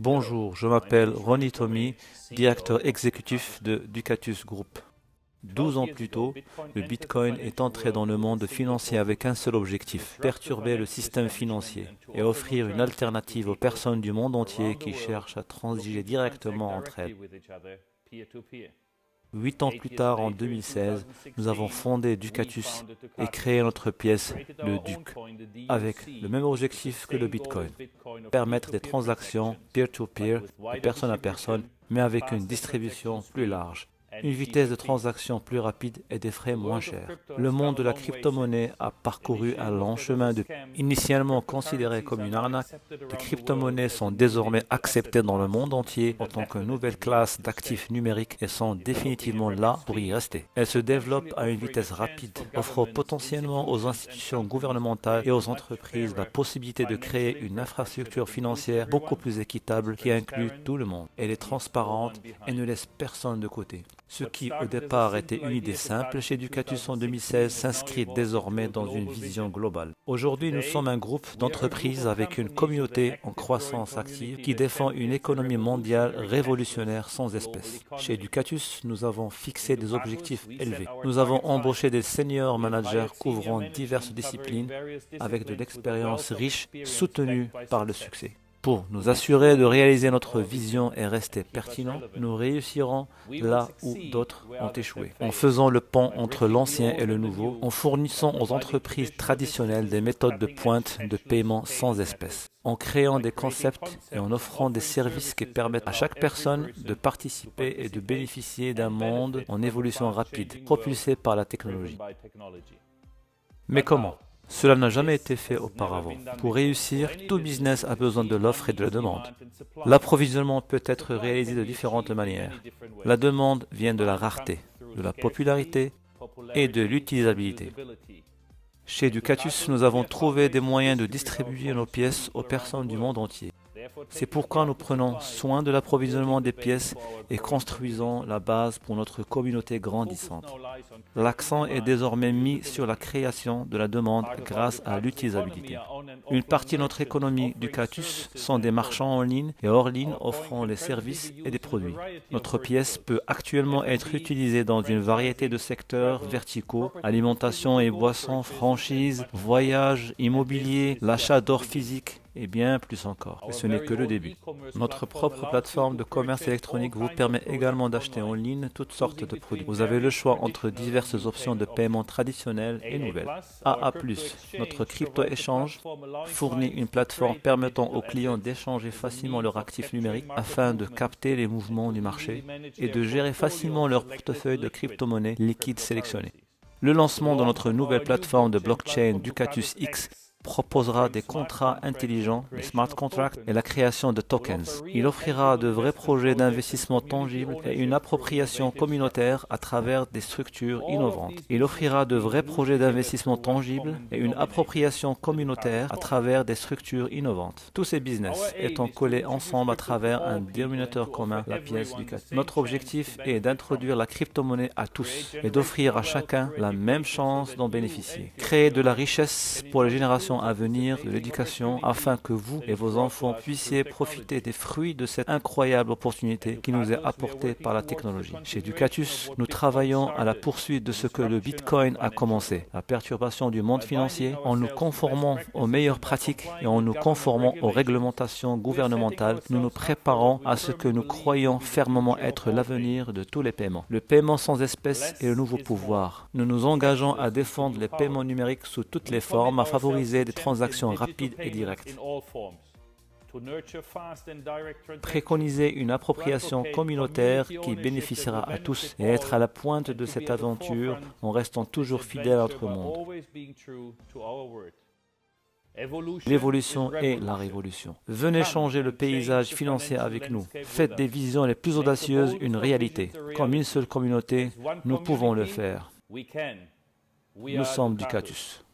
Bonjour, je m'appelle Ronnie Tommy, directeur exécutif de Ducatus Group. 12 ans plus tôt, le Bitcoin est entré dans le monde financier avec un seul objectif, perturber le système financier et offrir une alternative aux personnes du monde entier qui cherchent à transiger directement entre elles. 8 ans plus tard, en 2016, nous avons fondé Ducatus et créé notre pièce, le DUC, avec le même objectif que le Bitcoin, permettre des transactions peer-to-peer, de personne à personne, mais avec une distribution plus large, une vitesse de transaction plus rapide et des frais moins chers. Le monde de la crypto-monnaie a parcouru un long chemin initialement considéré comme une arnaque. Les crypto-monnaies sont désormais acceptées dans le monde entier en tant que nouvelle classe d'actifs numériques et sont définitivement là pour y rester. Elles se développent à une vitesse rapide, offrant potentiellement aux institutions gouvernementales et aux entreprises la possibilité de créer une infrastructure financière beaucoup plus équitable qui inclut tout le monde. Elle est transparente et ne laisse personne de côté. Ce qui au départ était une idée simple chez Ducatus en 2016 s'inscrit désormais dans une vision globale. Aujourd'hui, nous sommes un groupe d'entreprises avec une communauté en croissance active qui défend une économie mondiale révolutionnaire sans espèce. Chez Ducatus, nous avons fixé des objectifs élevés. Nous avons embauché des senior managers couvrant diverses disciplines avec de l'expérience riche soutenue par le succès. Pour nous assurer de réaliser notre vision et rester pertinents, nous réussirons là où d'autres ont échoué, en faisant le pont entre l'ancien et le nouveau, en fournissant aux entreprises traditionnelles des méthodes de pointe de paiement sans espèces, en créant des concepts et en offrant des services qui permettent à chaque personne de participer et de bénéficier d'un monde en évolution rapide, propulsé par la technologie. Mais comment ? Cela n'a jamais été fait auparavant. Pour réussir, tout business a besoin de l'offre et de la demande. L'approvisionnement peut être réalisé de différentes manières. La demande vient de la rareté, de la popularité et de l'utilisabilité. Chez Ducatus, nous avons trouvé des moyens de distribuer nos pièces aux personnes du monde entier. C'est pourquoi nous prenons soin de l'approvisionnement des pièces et construisons la base pour notre communauté grandissante. L'accent est désormais mis sur la création de la demande grâce à l'utilisabilité. Une partie de notre économie Ducatus sont des marchands en ligne et hors ligne offrant les services et des produits. Notre pièce peut actuellement être utilisée dans une variété de secteurs verticaux, alimentation et boissons, franchise, voyages, immobilier, l'achat d'or physique, et bien plus encore. Et ce n'est que le début. Notre propre plateforme de commerce électronique vous permet également d'acheter en ligne toutes sortes de produits. Vous avez le choix entre diverses options de paiement traditionnelles et nouvelles. AA+, notre crypto-échange, fournit une plateforme permettant aux clients d'échanger facilement leurs actifs numériques afin de capter les mouvements du marché et de gérer facilement leur portefeuille de crypto-monnaies liquides sélectionnées. Le lancement de notre nouvelle plateforme de blockchain Ducatus X proposera des contrats intelligents, des smart contracts et la création de tokens. Il offrira de vrais projets d'investissement tangibles et une appropriation communautaire à travers des structures innovantes. Il offrira de vrais projets d'investissement tangibles et une appropriation communautaire à travers des structures innovantes. Tous ces business étant collés ensemble à travers un dénominateur commun, la pièce Ducatus. Notre objectif est d'introduire la crypto-monnaie à tous et d'offrir à chacun la même chance d'en bénéficier. Créer de la richesse pour les générations à venir de l'éducation afin que vous et vos enfants puissiez profiter des fruits de cette incroyable opportunité qui nous est apportée par la technologie. Chez Ducatus, nous travaillons à la poursuite de ce que le Bitcoin a commencé, la perturbation du monde financier, en nous conformant aux meilleures pratiques et en nous conformant aux réglementations gouvernementales. Nous nous préparons à ce que nous croyons fermement être l'avenir de tous les paiements. Le paiement sans espèces est le nouveau pouvoir. Nous nous engageons à défendre les paiements numériques sous toutes les formes, à favoriser des transactions rapides et directes. Préconiser une appropriation communautaire qui bénéficiera à tous et être à la pointe de cette aventure en restant toujours fidèle à notre monde. L'évolution est la révolution. Venez changer le paysage financier avec nous. Faites des visions les plus audacieuses une réalité. Comme une seule communauté, nous pouvons le faire. Nous sommes Ducatus.